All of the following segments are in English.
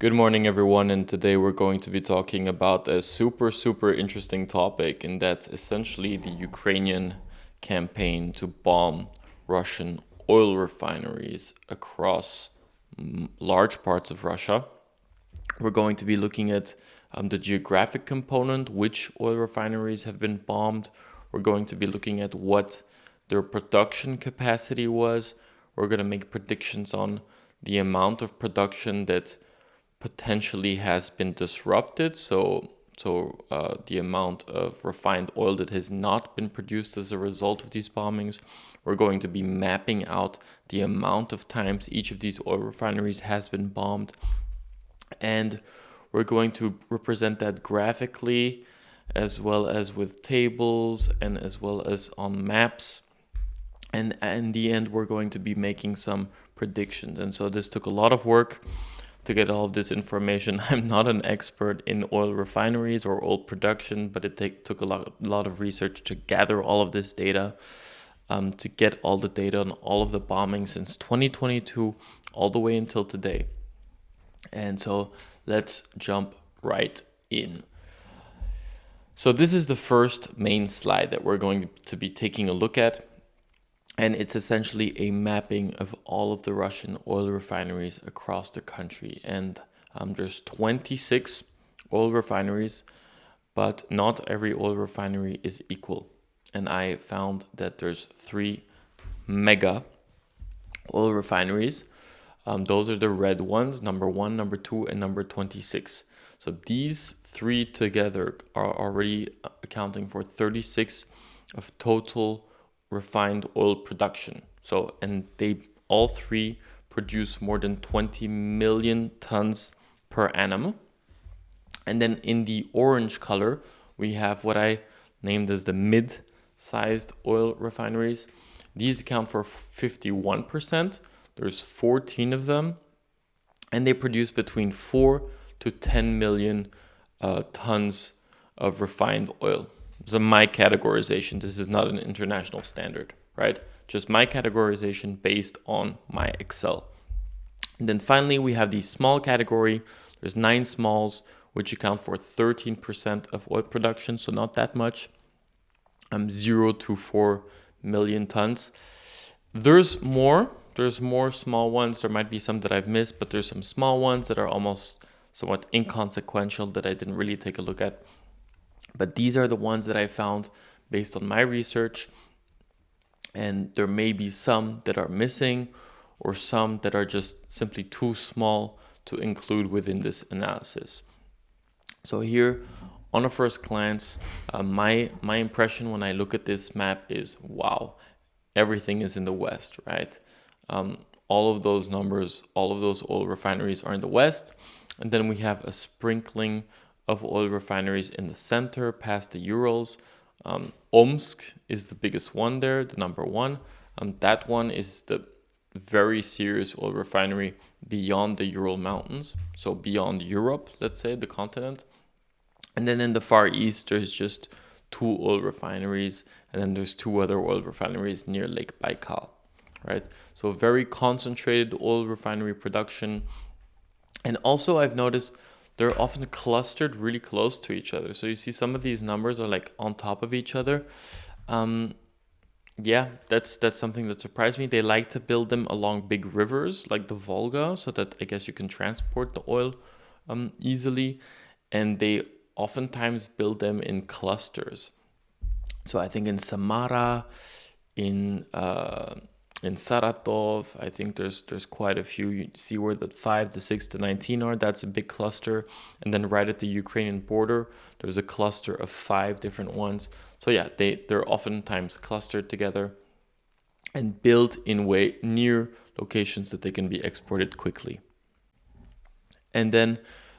Good morning, everyone, and today we're going to be talking about a super interesting topic, and that's essentially the Ukrainian campaign to bomb Russian oil refineries across large parts of Russia. We're going to be looking at the geographic component, which oil refineries have been bombed. We're going to be looking at what their production capacity was. We're going to make predictions on the amount of production that potentially has been disrupted. So the amount of refined oil that has not been produced as a result of these bombings. We're going to be mapping out the amount of times each of these oil refineries has been bombed. And we're going to represent that graphically, as well as with tables and as well as on maps. And in the end, we're going to be making some predictions. And so this took a lot of work to get all of this information. I'm not an expert in oil refineries or oil production, but it took a lot of research to gather all of this data, to get all the data on all of the bombings since 2022 all the way until today. And so let's jump right in. So this is the first main slide that we're going to be taking a look at. And it's essentially a mapping of all of the Russian oil refineries across the country. And there's 26 oil refineries, but not every oil refinery is equal. And I found that there's 3 mega oil refineries. Those are the red ones, number 1, number 2, and number 26. So these 3 together are already accounting for 36 of total refined oil production. So, and they all 3 produce more than 20 million tons per annum. And then in the orange color, we have what I named as the mid-sized oil refineries. These account for 51%. There's 14 of them, and they produce between 4 to 10 million tons of refined oil. So my categorization, this is not an international standard, right? Just my categorization based on my Excel. And then finally, we have the small category. There's 9 smalls, which account for 13% of oil production, so not that much. 0 to 4 million tons. There's more small ones. There might be some that I've missed, but there's some small ones that are almost somewhat inconsequential that I didn't really take a look at. But these are the ones that I found based on my research. And there may be some that are missing or some that are just simply too small to include within this analysis. So here, on a first glance, my impression when I look at this map is, wow, everything is in the west, right? All of those numbers, all of those oil refineries are in the west. And then we have a sprinkling of oil refineries in the center past the Urals. Omsk is the biggest one there, the number 1. That one is the very serious oil refinery beyond the Ural Mountains, so beyond Europe, let's say, the continent. And then in the Far East, there's just 2 oil refineries, and then there's 2 other oil refineries near Lake Baikal, right? So very concentrated oil refinery production. And also I've noticed they're often clustered really close to each other. So you see some of these numbers are like on top of each other. Yeah, that's something that surprised me. They like to build them along big rivers like the Volga, so that I guess you can transport the oil easily. And they oftentimes build them in clusters. So I think in Samara, in Saratov, I think there's quite a few. You see where the 5, the 6, the 19 are. That's a big cluster. And then right at the Ukrainian border, there's a cluster of 5 different ones. So yeah, they're oftentimes clustered together and built in way near locations that they can be exported quickly. And then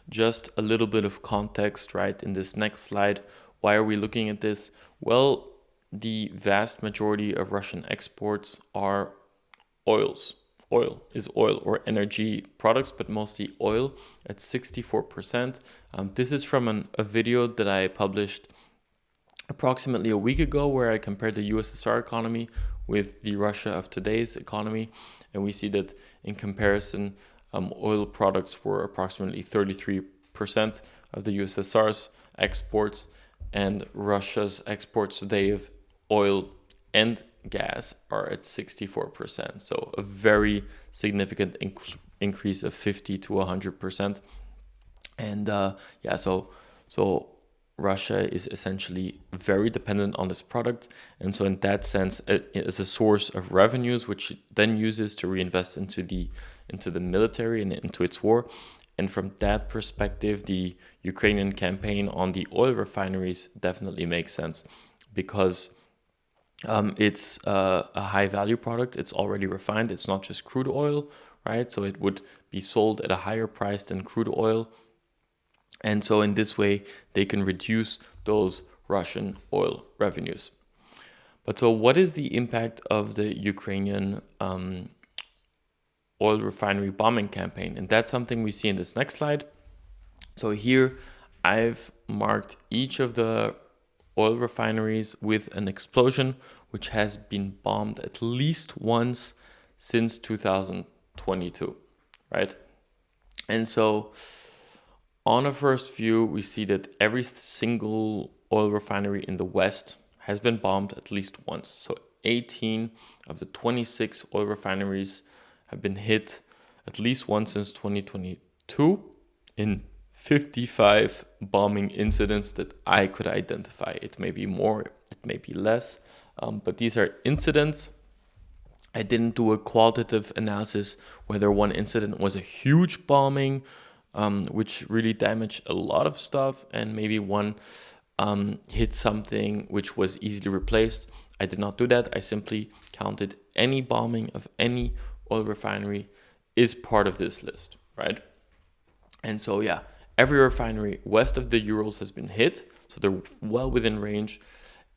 just a little bit of context, right, in this next slide. Why are we looking at this? Well, the vast majority of Russian exports are oils. Oil is oil or energy products, but mostly oil at 64%. This is from a video that I published approximately a week ago where I compared the USSR economy with the Russia of today's economy. And we see that in comparison, Oil products were approximately 33% of the USSR's exports, and Russia's exports today of oil and gas are at 64%. So a very significant increase of 50 to 100%. And so Russia is essentially very dependent on this product, and so in that sense, it is a source of revenues, which it then uses to reinvest into the military and into its war. And from that perspective, the Ukrainian campaign on the oil refineries definitely makes sense, because it's a high value product. It's already refined. It's not just crude oil, right? So it would be sold at a higher price than crude oil. And so in this way, they can reduce those Russian oil revenues. But so what is the impact of the Ukrainian oil refinery bombing campaign? And that's something we see in this next slide. So here I've marked each of the oil refineries with an explosion which has been bombed at least once since 2022, right? And so on a first view, we see that every single oil refinery in the West has been bombed at least once. So 18 of the 26 oil refineries have been hit at least once since 2022 in 55 bombing incidents that I could identify. It may be more, it may be less, but these are incidents. I didn't do a qualitative analysis whether one incident was a huge bombing, which really damaged a lot of stuff, and maybe one hit something which was easily replaced. I did not do that. I simply counted any bombing of any oil refinery is part of this list, right? And so, yeah, every refinery west of the Urals has been hit, so they're well within range.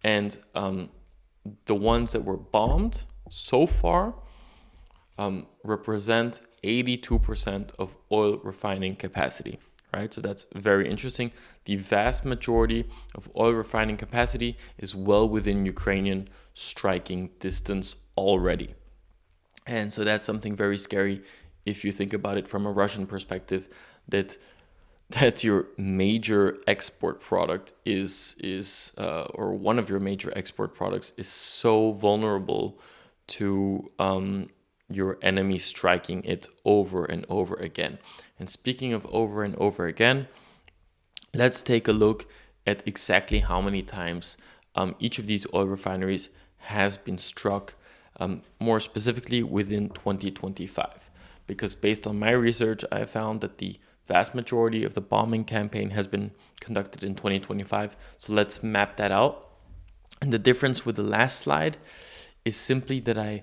And the ones that were bombed so far represent 82% of oil refining capacity, right? So that's very interesting. The vast majority of oil refining capacity is well within Ukrainian striking distance already. And so that's something very scary if you think about it from a Russian perspective, that your major export product or one of your major export products is so vulnerable to your enemy striking it over and over again. And speaking of over and over again, let's take a look at exactly how many times each of these oil refineries has been struck, more specifically within 2025. Because based on my research, I found that the vast majority of the bombing campaign has been conducted in 2025. So let's map that out. And the difference with the last slide is simply that I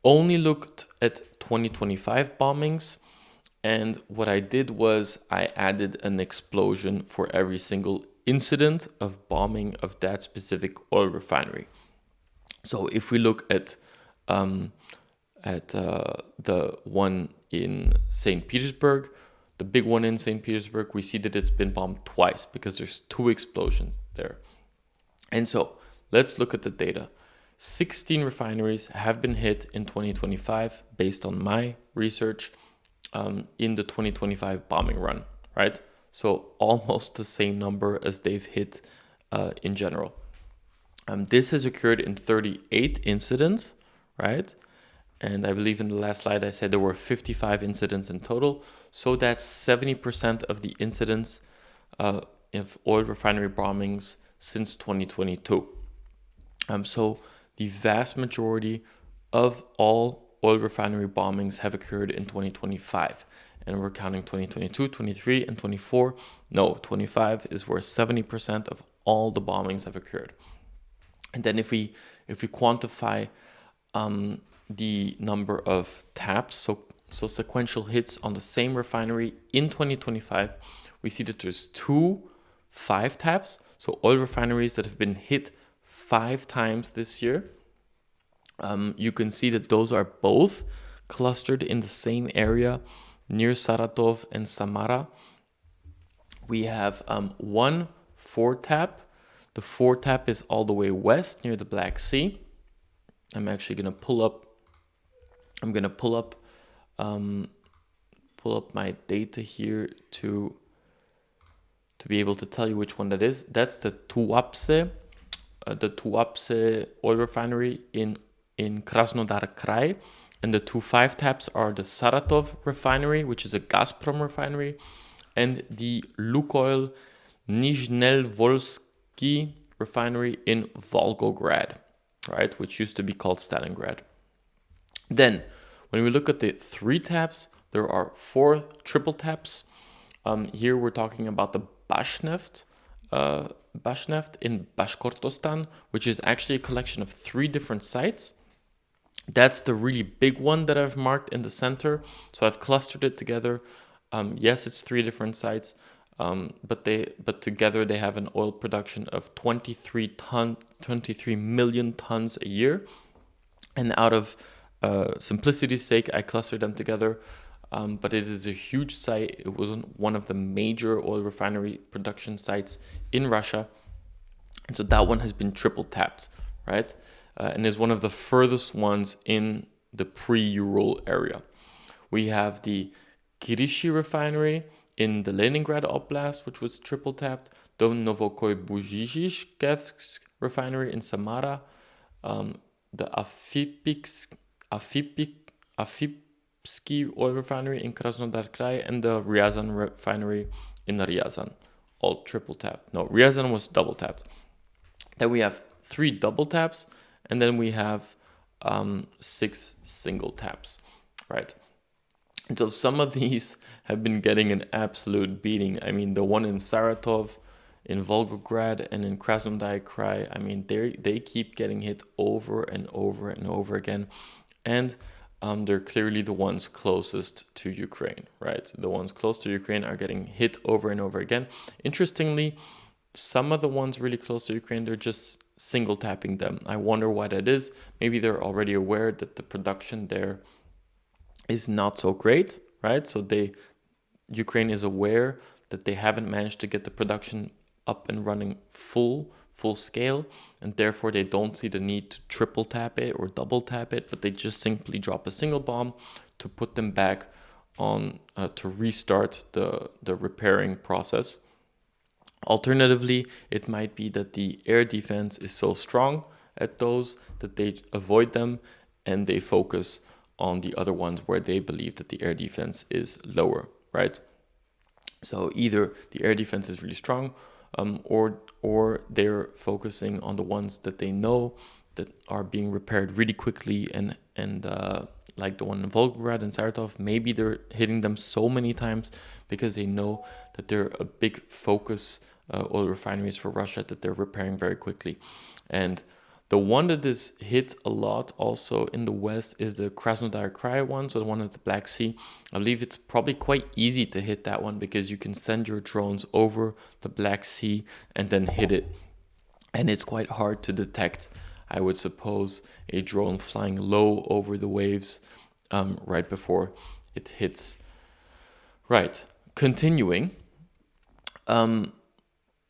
only looked at 2025 bombings, and what I did was I added an explosion for every single incident of bombing of that specific oil refinery. So if we look at the one in St. Petersburg, the big one in St. Petersburg, we see that it's been bombed twice because there's 2 explosions there. And so let's look at the data. 16 refineries have been hit in 2025 based on my research in the 2025 bombing run, right? So almost the same number as they've hit in general. This has occurred in 38 incidents, right? And I believe in the last slide I said there were 55 incidents in total. So that's 70% of the incidents of oil refinery bombings since 2022. So the vast majority of all oil refinery bombings have occurred in 2025. And we're counting 2022, 23, and 24. No, 25 is where 70% of all the bombings have occurred. And then if we quantify the number of taps, so sequential hits on the same refinery in 2025, we see that there's 5 taps, so oil refineries that have been hit 5 times this year. You can see that those are both clustered in the same area near Saratov and Samara. We have 1 4 tap. The 4 tap is all the way west near the Black Sea. I'm actually going to pull up pull up my data here to be able to tell you which one that is. That's the Tuapse oil refinery in Krasnodar Krai. And the 2.5 taps are the Saratov refinery, which is a Gazprom refinery, and the Lukoil Nizhnelvolsky refinery in Volgograd, right, which used to be called Stalingrad. Then, when we look at the 3 taps, there are 4 triple taps. Here we're talking about the Bashneft in Bashkortostan, which is actually a collection of 3 different sites. That's the really big one that I've marked in the center. So I've clustered it together. Yes, it's 3 different sites, but together they have an oil production of 23 million tons a year. And out of simplicity's sake, I clustered them together. But it is a huge site. It was one of the major oil refinery production sites in Russia. And so that one has been triple tapped, right? And is one of the furthest ones in the pre-Ural area. We have the Kirishi refinery in the Leningrad Oblast, which was triple tapped. The Novokoybuzhizhkevsk refinery in Samara. The Afipsky oil refinery in Krasnodar Krai, and the Ryazan refinery in Ryazan. All triple tapped. No, Ryazan was double tapped. Then we have 3 double taps. And then we have 6 single taps, right? And so some of these have been getting an absolute beating. I mean, the one in Saratov, in Volgograd, and in Krasnodar Krai, I mean, they keep getting hit over and over and over again. And they're clearly the ones closest to Ukraine, right? The ones close to Ukraine are getting hit over and over again. Interestingly, some of the ones really close to Ukraine, they're just single tapping them. I wonder why that is. Maybe they're already aware that the production there is not so great, right? So Ukraine is aware that they haven't managed to get the production up and running full scale, and therefore they don't see the need to triple tap it or double tap it, but they just simply drop a single bomb to put them back on to restart the repairing process. Alternatively, it might be that the air defense is so strong at those that they avoid them and they focus on the other ones where they believe that the air defense is lower, right? So either the air defense is really strong, or they're focusing on the ones that they know that are being repaired really quickly, and like the one in Volgograd and Saratov, maybe they're hitting them so many times because they know that they're a big focus oil refineries for Russia that they're repairing very quickly. And the one that is hit a lot also in the west is the Krasnodar Krai one, so the one at the Black Sea. I believe it's probably quite easy to hit that one because you can send your drones over the Black Sea and then hit it. And it's quite hard to detect, I would suppose, a drone flying low over the waves right before it hits. Right, continuing.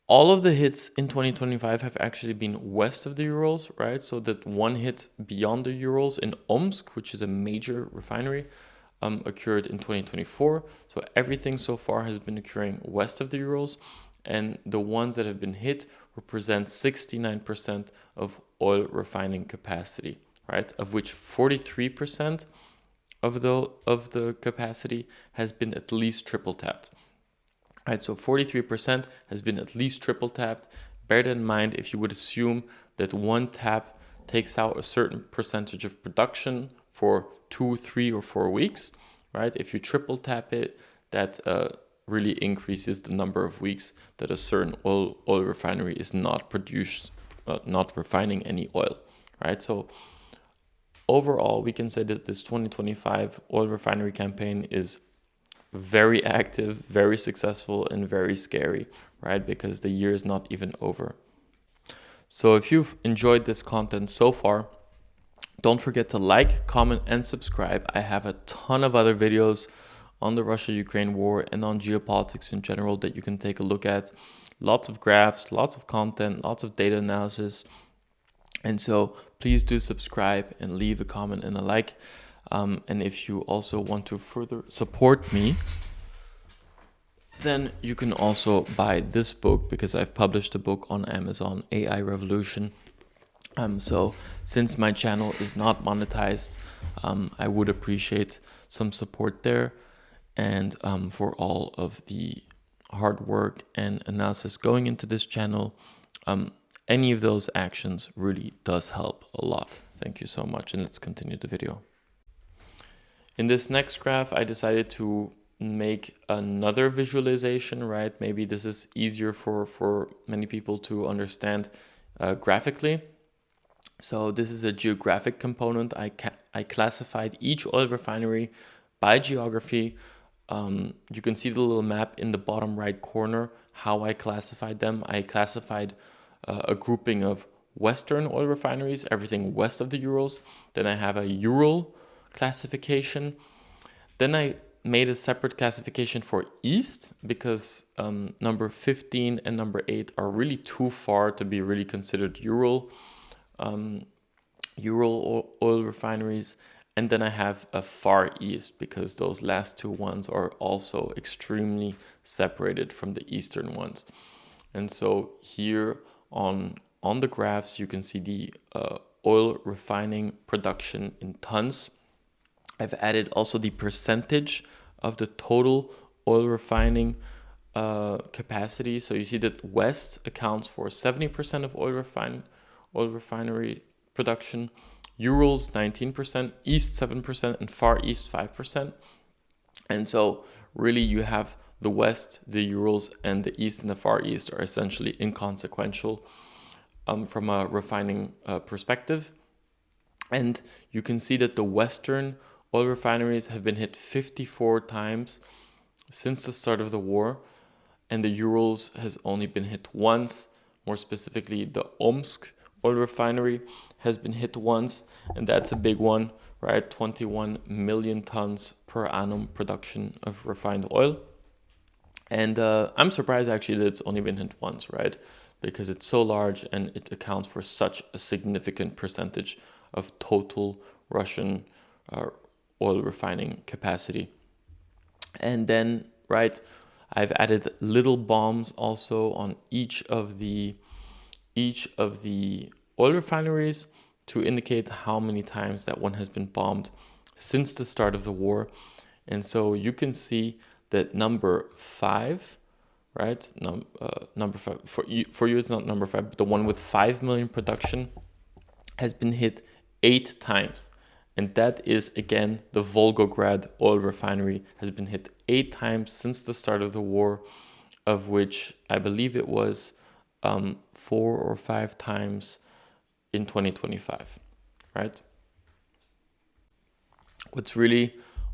All of the hits in 2025 have actually been west of the Urals, right? So that one hit beyond the Urals in Omsk, which is a major refinery, occurred in 2024. So everything so far has been occurring west of the Urals. And the ones that have been hit represent 69% of oil refining capacity, right? Of which 43% of the capacity has been at least triple tapped. Right, so 43% has been at least triple tapped. Bear that in mind if you would assume that one tap takes out a certain percentage of production for 2, 3, or 4 weeks, right? If you triple tap it, that really increases the number of weeks that a certain oil refinery is not refining any oil, right? So overall, we can say that this 2025 oil refinery campaign is very active, very successful, and very scary, right? Because the year is not even over. So if you've enjoyed this content so far, don't forget to like, comment, and subscribe. I have a ton of other videos on the Russia-Ukraine war and on geopolitics in general that you can take a look at. Lots of graphs, lots of content, lots of data analysis. And so please do subscribe and leave a comment and a like. And if you also want to further support me, then you can also buy this book, because I've published a book on Amazon, AI Revolution. So since my channel is not monetized, I would appreciate some support there. And for all of the hard work and analysis going into this channel, any of those actions really does help a lot. Thank you so much, and let's continue the video. In this next graph, I decided to make another visualization, right? Maybe this is easier for many people to understand graphically. So this is a geographic component. I classified each oil refinery by geography. You can see the little map in the bottom right corner, how I classified them. I classified a grouping of Western oil refineries, everything west of the Urals. Then I have a Ural classification. Then I made a separate classification for East, because number 15 and number 8 are really too far to be really considered Ural oil refineries. And then I have a Far East, because those last two ones are also extremely separated from the eastern ones. And so here on the graphs, you can see the oil refining production in tons. I've added also the percentage of the total oil refining capacity. So you see that West accounts for 70% of oil refinery production, Urals 19%, East 7%, and Far East 5%. And so really you have the West, the Urals, and the East and the Far East are essentially inconsequential from a refining perspective. And you can see that the Western oil refineries have been hit 54 times since the start of the war, and the Urals has only been hit once. More specifically, the Omsk oil refinery has been hit once, and that's a big one, right? 21 million tons per annum production of refined oil. And I'm surprised actually that it's only been hit once, right? Because it's so large and it accounts for such a significant percentage of total Russian oil refining capacity. And then, right, I've added little bombs also on each of the oil refineries to indicate how many times that one has been bombed since the start of the war. And so you can see that number 5, right? Number 5 for you it's not number 5, but the one with 5 million production has been hit 8 times. And that is, again, the Volgograd oil refinery has been hit 8 times since the start of the war, of which I believe it was 4 or 5 times in 2025, right? What's really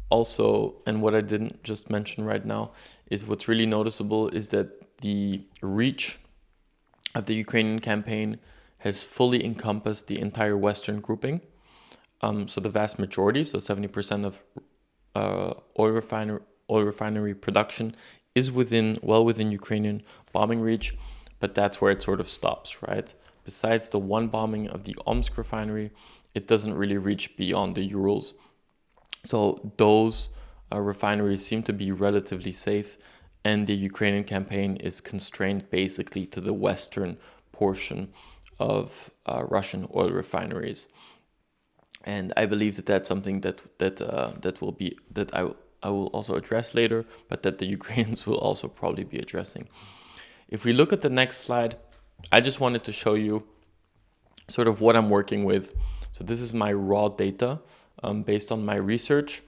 also, and what I didn't just mention right now, is what's really noticeable is that the reach of the Ukrainian campaign has fully encompassed the entire Western grouping. So the vast majority, so 70% of oil refinery production is well within Ukrainian bombing reach, but that's where it sort of stops, right? Besides the one bombing of the Omsk refinery, it doesn't really reach beyond the Urals. So those refineries seem to be relatively safe, and the Ukrainian campaign is constrained basically to the western portion of Russian oil refineries. And I believe that that's something that I will also address later, but that the Ukrainians will also probably be addressing. If we look at the next slide, I just wanted to show you sort of what I'm working with. So this is my raw data based on my research.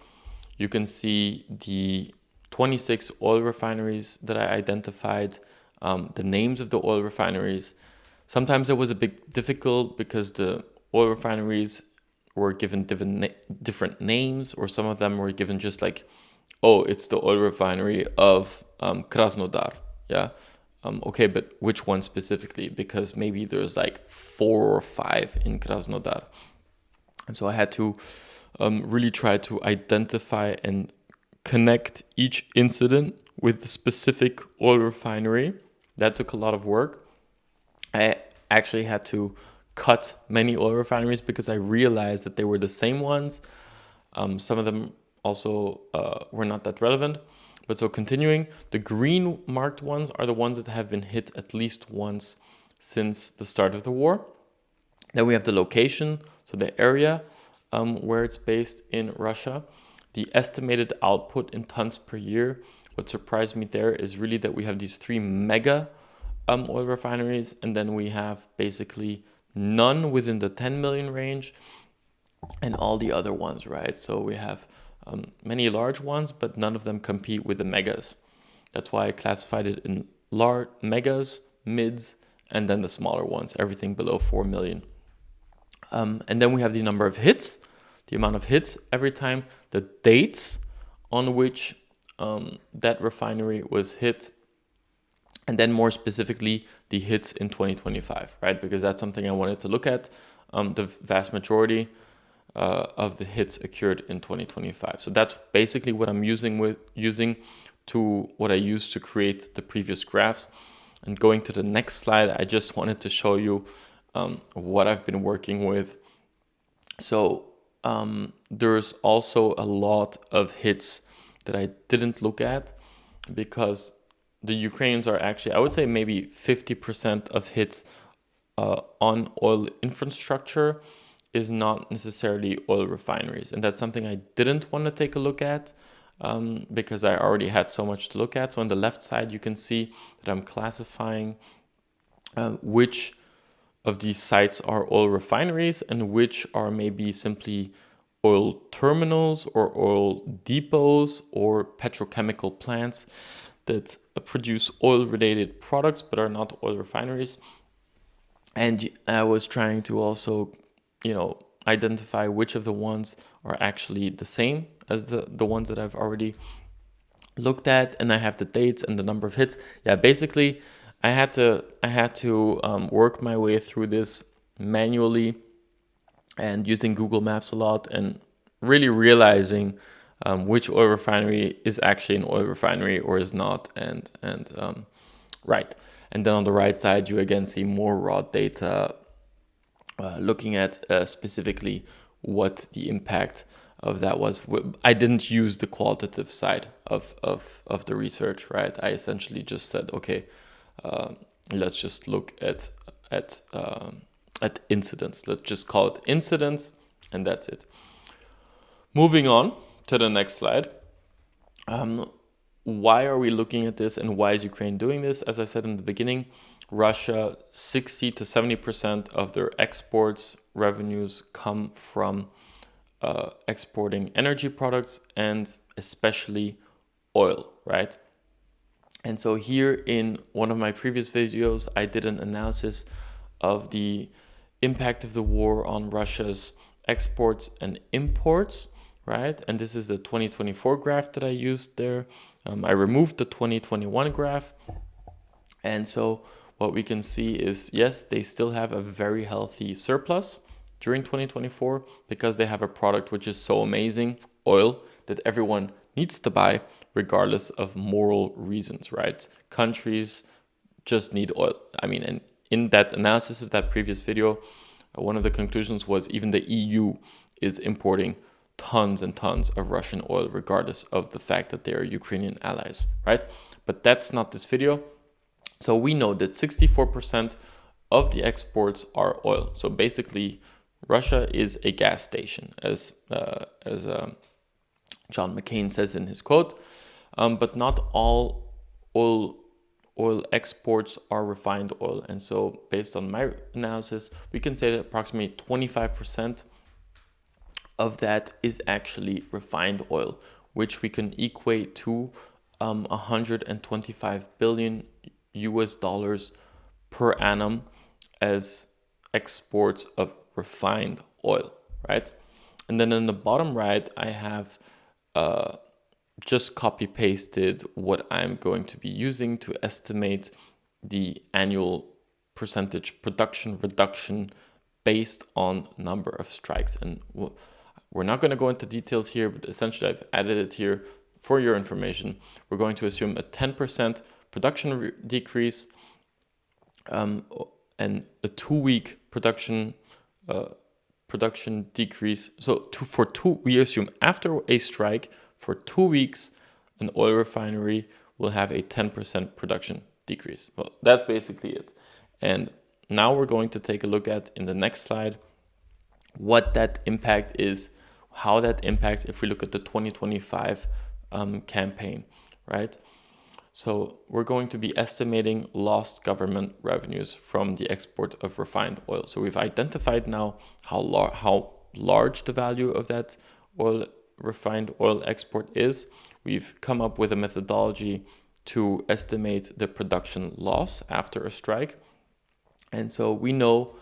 You can see the 26 oil refineries that I identified, the names of the oil refineries. Sometimes it was a bit difficult because the oil refineries were given different names, or some of them were given just like, oh, it's the oil refinery of Krasnodar. Yeah. Okay, but which one specifically? Because maybe there's like 4 or 5 in Krasnodar. And so I had to really try to identify and connect each incident with the specific oil refinery. That took a lot of work. I actually had to cut many oil refineries because I realized that they were the same ones. Some of them also were not that relevant. But so continuing, the green marked ones are the ones that have been hit at least once since the start of the war. Then we have the location, so the area where it's based in Russia, the estimated output in tons per year. What surprised me there is really that we have these 3 mega oil refineries, and then we have basically none within the 10 million range and all the other ones, right? So we have many large ones, but none of them compete with the megas. That's why I classified it in large megas, mids, and then the smaller ones, everything below 4 million. And then we have the number of hits, the amount of hits every time, the dates on which that refinery was hit, and then more specifically, the hits in 2025, right? Because that's something I wanted to look at. The vast majority of the hits occurred in 2025. So that's basically what I'm using to what I used to create the previous graphs. And going to the next slide, I just wanted to show you what I've been working with. So there's also a lot of hits that I didn't look at because the Ukrainians are actually, I would say maybe 50% of hits on oil infrastructure is not necessarily oil refineries. And that's something I didn't want to take a look at because I already had so much to look at. So on the left side, you can see that I'm classifying which of these sites are oil refineries and which are maybe simply oil terminals or oil depots or petrochemical plants that produce oil-related products but are not oil refineries. And I was trying to also, identify which of the ones are actually the same as the ones that I've already looked at, and I have the dates and the number of hits. Yeah, basically, I had to work my way through this manually and using Google Maps a lot, and really realizing which oil refinery is actually an oil refinery or is not, and right. And then on the right side, you again see more raw data, looking at specifically what the impact of that was. I didn't use the qualitative side of the research, right? I essentially just said, okay, let's just look at incidents. Let's just call it incidents, and that's it. Moving on to the next slide. Why are we looking at this, and why is Ukraine doing this? As I said in the beginning, Russia, 60 to 70% of their exports revenues come from exporting energy products and especially oil, right? And so here in one of my previous videos, I did an analysis of the impact of the war on Russia's exports and imports, right? And this is the 2024 graph that I used there. I removed the 2021 graph. And so what we can see is, yes, they still have a very healthy surplus during 2024 because they have a product which is so amazing, oil, that everyone needs to buy regardless of moral reasons, right? Countries just need oil. I mean, and in that analysis of that previous video, one of the conclusions was even the EU is importing tons and tons of Russian oil, regardless of the fact that they are Ukrainian allies, right? But that's not this video. So we know that 64% of the exports are oil. So basically, Russia is a gas station, as John McCain says in his quote. But not all oil exports are refined oil. And so based on my analysis, we can say that approximately 25% of that is actually refined oil, which we can equate to 125 billion US dollars per annum as exports of refined oil, right? And then in the bottom right, I have just copy pasted what I'm going to be using to estimate the annual percentage production reduction based on number of strikes. And we're not going to go into details here, but essentially I've added it here for your information. We're going to assume a 10% production decrease and a 2-week production production decrease. So we assume after a strike for 2 weeks, an oil refinery will have a 10% production decrease. Well, that's basically it. And now we're going to take a look at, in the next slide, what that impact is, how that impacts if we look at the 2025 campaign, right? So we're going to be estimating lost government revenues from the export of refined oil. So we've identified now how large the value of that refined oil export is. We've come up with a methodology to estimate the production loss after a strike. And so we know,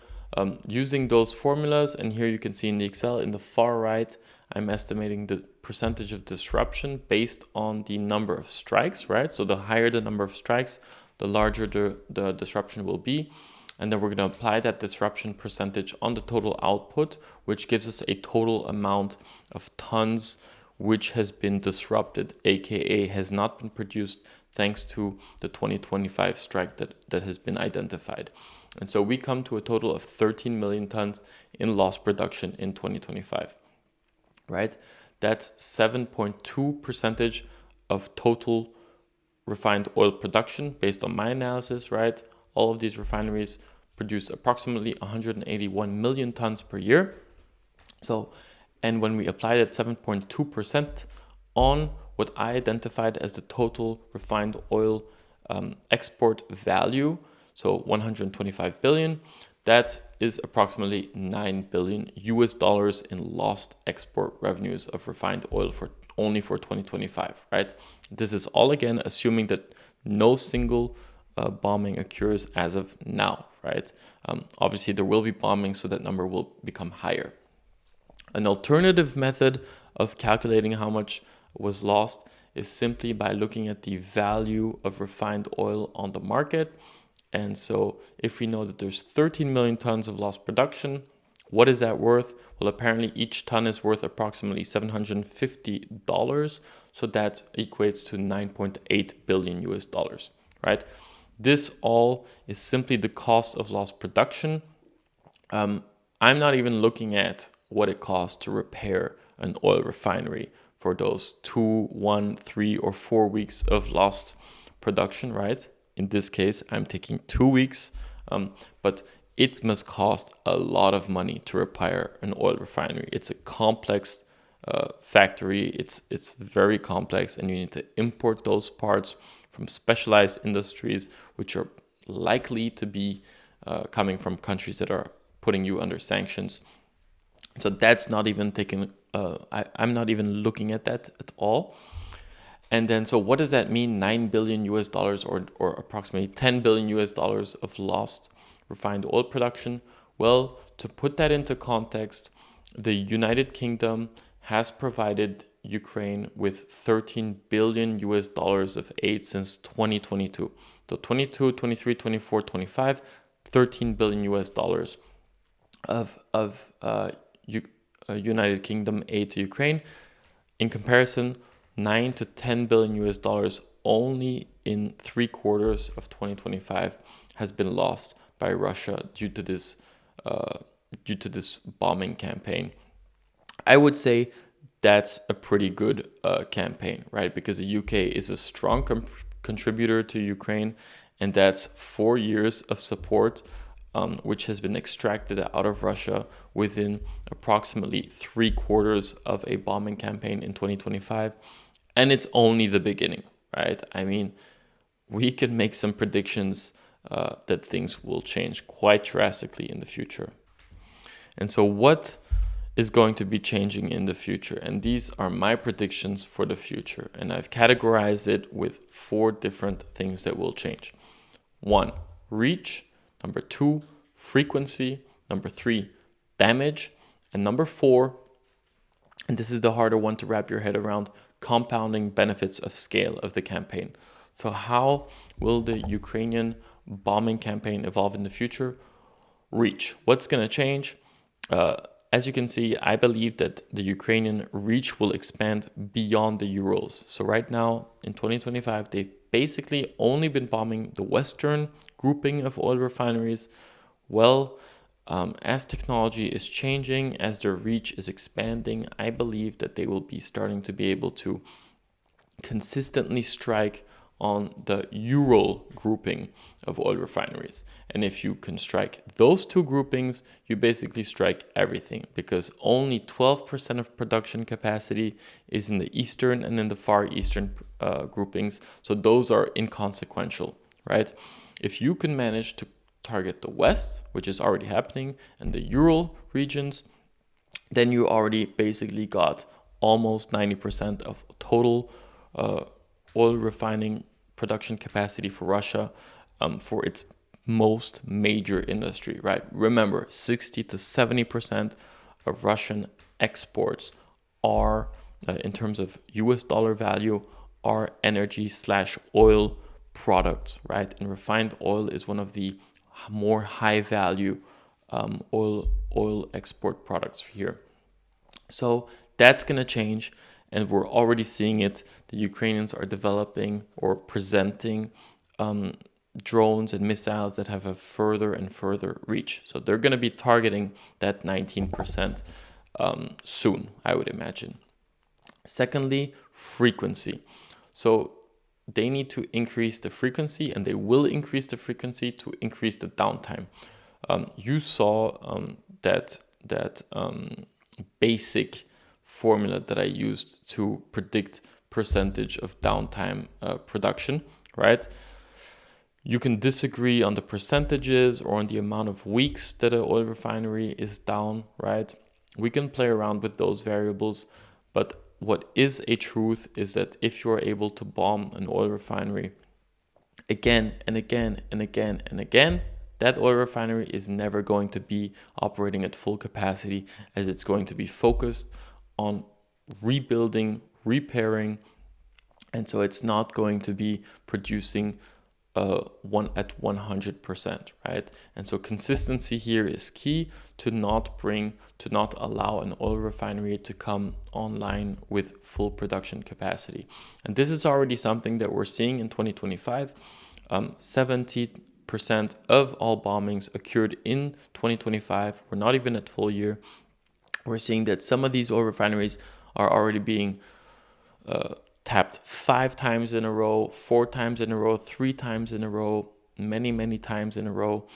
using those formulas, and here you can see in the Excel in the far right, I'm estimating the percentage of disruption based on the number of strikes, right? So the higher the number of strikes, the larger the disruption will be. And then we're going to apply that disruption percentage on the total output, which gives us a total amount of tons which has been disrupted, aka has not been produced thanks to the 2025 strike that has been identified. And so we come to a total of 13 million tons in lost production in 2025, right? That's 7.2% of total refined oil production based on my analysis, right? All of these refineries produce approximately 181 million tons per year. So, and when we apply that 7.2% on what I identified as the total refined oil export value, so 125 billion, that is approximately $9 billion in lost export revenues of refined oil for 2025, right? This is all again assuming that no single bombing occurs as of now, right? Obviously there will be bombing, so that number will become higher. An alternative method of calculating how much was lost is simply by looking at the value of refined oil on the market. And so if we know that there's 13 million tons of lost production, what is that worth? Well, apparently each ton is worth approximately $750. So that equates to $9.8 billion, right? This all is simply the cost of lost production. I'm not even looking at what it costs to repair an oil refinery for those 2, 1, 3, or 4 weeks of lost production, right? In this case, I'm taking 2 weeks, but it must cost a lot of money to repair an oil refinery. It's a complex factory. It's very complex, and you need to import those parts from specialized industries, which are likely to be coming from countries that are putting you under sanctions. So that's not even taken. I'm not even looking at that at all. And then, so what does that mean? $9 billion or approximately $10 billion of lost refined oil production. Well, to put that into context, the United Kingdom has provided Ukraine with $13 billion of aid since 2022. So 22, 23, 24, 25, $13 billion of United Kingdom aid to Ukraine. In comparison, 9 to 10 billion US dollars only in 3 quarters of 2025 has been lost by Russia due to this bombing campaign. I would say that's a pretty good campaign, right? Because the UK is a strong contributor to Ukraine, and that's 4 years of support, which has been extracted out of Russia within approximately 3 quarters of a bombing campaign in 2025. And it's only the beginning, right? I mean, we can make some predictions that things will change quite drastically in the future. And so what is going to be changing in the future? And these are my predictions for the future. And I've categorized it with 4 different things that will change. 1, reach. Number 2, frequency. Number 3, damage. And number 4, and this is the harder one to wrap your head around, compounding benefits of scale of the campaign. So how will the Ukrainian bombing campaign evolve in the future? Reach. What's going to change? As you can see, I believe that the Ukrainian reach will expand beyond the Urals. So right now, in 2025, they've basically only been bombing the western grouping of oil refineries. Well, As technology is changing, as their reach is expanding, I believe that they will be starting to be able to consistently strike on the Ural grouping of oil refineries. And if you can strike those two groupings, you basically strike everything, because only 12% of production capacity is in the eastern and in the far eastern groupings. So those are inconsequential, right? If you can manage to target the west, which is already happening, and the Ural regions, then you already basically got almost 90% of total oil refining production capacity for Russia, for its most major industry, right? Remember, 60 to 70% of Russian exports are, in terms of US dollar value, are energy slash oil products, right? And refined oil is one of the more high value oil export products here. So that's going to change, and we're already seeing it. The Ukrainians are developing or presenting drones and missiles that have a further and further reach. So they're going to be targeting that 19% soon, I would imagine. Secondly, frequency. So they need to increase the frequency, and they will increase the frequency to increase the downtime. You saw that basic formula that I used to predict percentage of downtime production, right? You can disagree on the percentages or on the amount of weeks that an oil refinery is down, right? We can play around with those variables, but what is a truth is that if you're able to bomb an oil refinery again and again and again and again, that oil refinery is never going to be operating at full capacity, as it's going to be focused on rebuilding, repairing, and so it's not going to be producing one at 100%, right? And so consistency here is key to not allow an oil refinery to come online with full production capacity. And this is already something that we're seeing in 2025. 70% of all bombings occurred in 2025. We're not even at full year. We're seeing that some of these oil refineries are already being tapped 5 times in a row, 4 times in a row, 3 times in a row, many times in a row.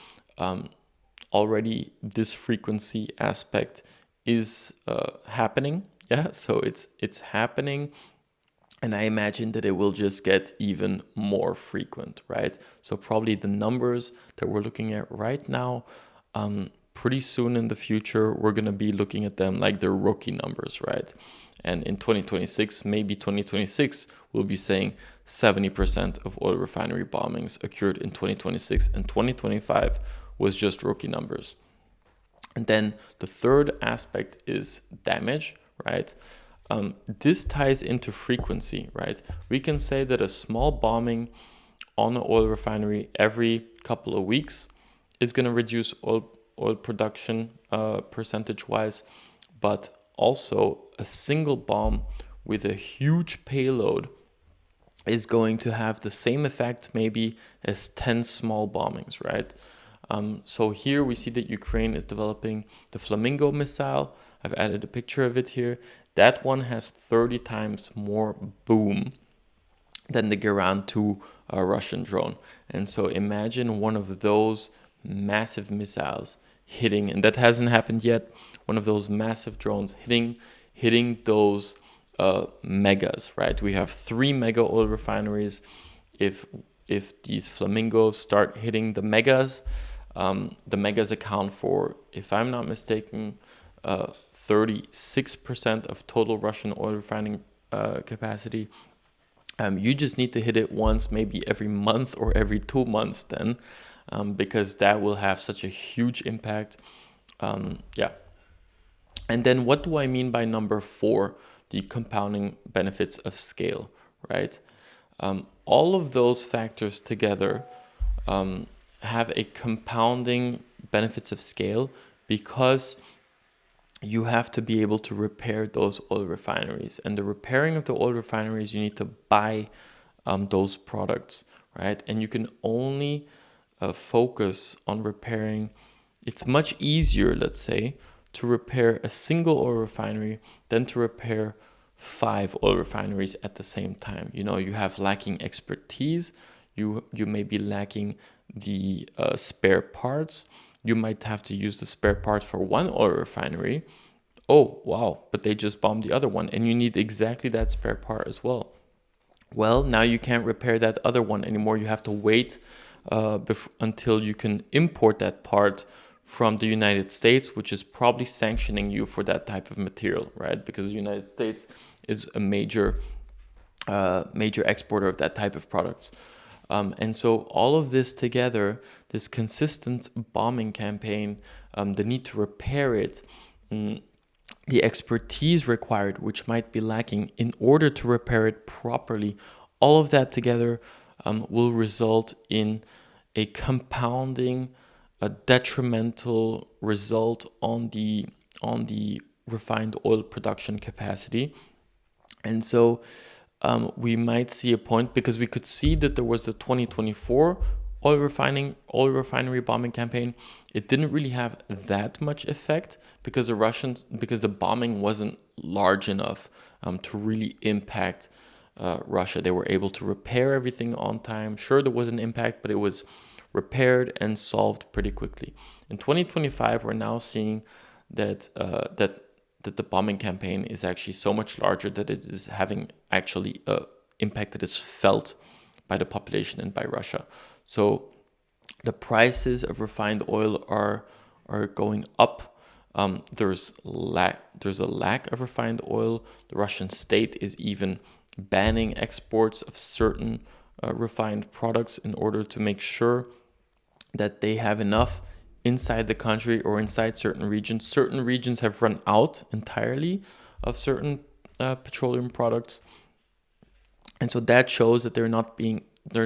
Already this frequency aspect is happening. Yeah, so it's happening. And I imagine that it will just get even more frequent, right? So probably the numbers that we're looking at right now, pretty soon in the future, we're going to be looking at them like they're rookie numbers, right? And in 2026, maybe 2026, we'll be saying 70% of oil refinery bombings occurred in 2026, and 2025 was just rookie numbers. And then the third aspect is damage, right? This ties into frequency, right? We can say that a small bombing on an oil refinery every couple of weeks is going to reduce oil production percentage-wise, but also a single bomb with a huge payload is going to have the same effect maybe as 10 small bombings, right? So here we see that Ukraine is developing the Flamingo missile. I've added a picture of it here. That one has 30 times more boom than the Geran 2 Russian drone. And so imagine one of those massive missiles hitting, and that hasn't happened yet, one of those massive drones hitting those megas, right? We have 3 mega oil refineries. If these flamingos start hitting the megas account for, if I'm not mistaken, 36% of total Russian oil refining capacity. You just need to hit it once, maybe every month or every 2 months then, because that will have such a huge impact. And then what do I mean by number 4, the compounding benefits of scale, right? All of those factors together have a compounding benefits of scale, because you have to be able to repair those oil refineries. And the repairing of the oil refineries, you need to buy those products, right? And you can only focus on repairing it's much easier, let's say, to repair a single oil refinery than to repair 5 oil refineries at the same time. You have lacking expertise, you may be lacking the spare parts. You might have to use the spare part for one oil refinery. Oh, wow, but they just bombed the other one, and you need exactly that spare part as well. Well, now you can't repair that other one anymore. You have to wait until you can import that part from the United States, which is probably sanctioning you for that type of material, right? Because the United States is a major exporter of that type of products. And so all of this together, this consistent bombing campaign, the need to repair it, the expertise required, which might be lacking in order to repair it properly, all of that together will result in a compounding, a detrimental result on the refined oil production capacity. And so we might see a point, because we could see that there was the 2024 oil refinery bombing campaign. It didn't really have that much effect because the bombing wasn't large enough to really impact Russia. They were able to repair everything on time. Sure, there was an impact, but it was repaired and solved pretty quickly. In 2025, we're now seeing that the bombing campaign is actually so much larger that it is having actually impact that is felt by the population and by Russia. So the prices of refined oil are going up. There's a lack of refined oil. The Russian state is even banning exports of certain refined products in order to make sure that they have enough inside the country or inside certain regions. Certain regions have run out entirely of certain petroleum products. And so that shows that they're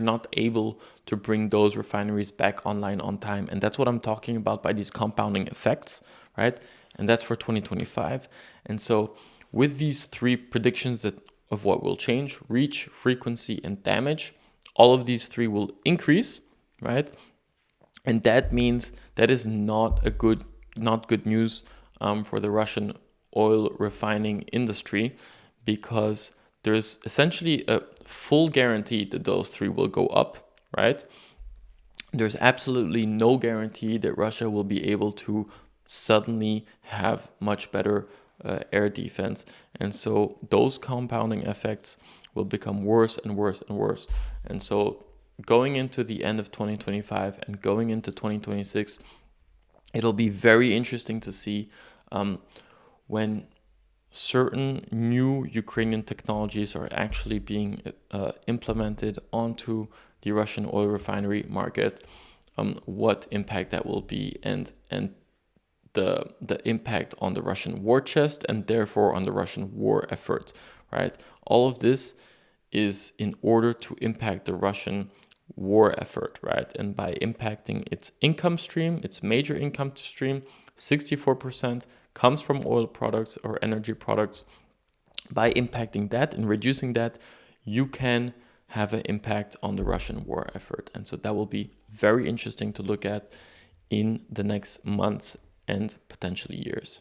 not able to bring those refineries back online on time. And that's what I'm talking about by these compounding effects, right? And that's for 2025. And so with these three predictions of what will change: reach, frequency, and damage, all of these three will increase, right? And that means that is not good news for the Russian oil refining industry, because there's essentially a full guarantee that those three will go up, right? There's absolutely no guarantee that Russia will be able to suddenly have much better air defense. And so those compounding effects will become worse and worse and worse. And so going into the end of 2025 and going into 2026, it'll be very interesting to see when certain new Ukrainian technologies are actually being implemented onto the Russian oil refinery market, what impact that will be, and the impact on the Russian war chest and therefore on the Russian war effort, right? All of this is in order to impact the Russian war effort, right? And by impacting its income stream, its major income stream, 64% comes from oil products or energy products. By impacting that and reducing that, you can have an impact on the Russian war effort. And so that will be very interesting to look at in the next months and potentially years.